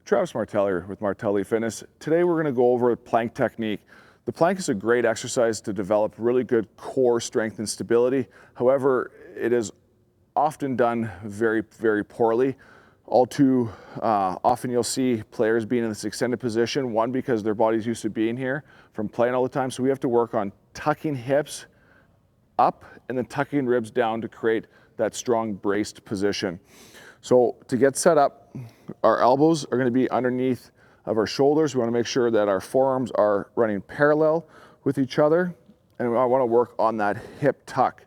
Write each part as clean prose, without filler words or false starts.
Travis Martell here with Martell.elite Fitness. Today we're going to go over plank technique. The plank is a great exercise to develop really good core strength and stability. However, it is often done very, very poorly. All too often you'll see players being in this extended position, one, because their body's used to being here from playing all the time. So we have to work on tucking hips up and then tucking ribs down to create that strong braced position. So to get set up, our elbows are going to be underneath of our shoulders. We want to make sure that our forearms are running parallel with each other, and I want to work on that hip tuck.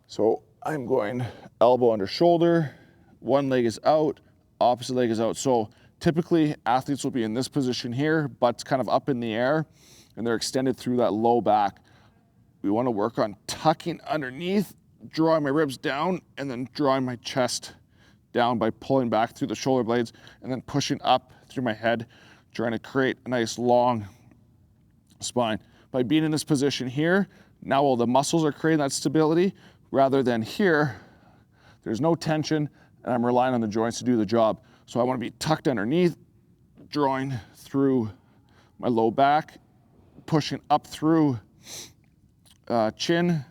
So I'm going elbow under shoulder, one leg is out, opposite leg is out. So typically athletes will be in this position here, butt's kind of up in the air, and they're extended through that low back. We want to work on tucking underneath, drawing my ribs down, and then drawing my chest down by pulling back through the shoulder blades and then pushing up through my head, trying to create a nice long spine. By being in this position here, now all the muscles are creating that stability, rather than here, there's no tension and I'm relying on the joints to do the job. So I want to be tucked underneath, drawing through my low back, pushing up through chin,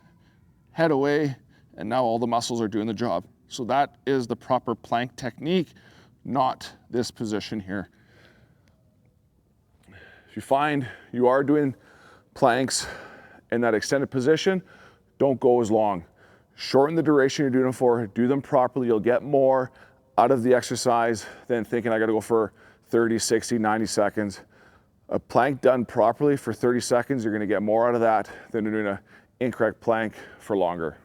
head away, and now all the muscles are doing the job. So that is the proper plank technique, not this position here. If you find you are doing planks in that extended position, don't go as long. Shorten the duration you're doing them for, do them properly. You'll get more out of the exercise than thinking I gotta go for 30, 60, 90 seconds. A plank done properly for 30 seconds, you're gonna get more out of that than doing an incorrect plank for longer.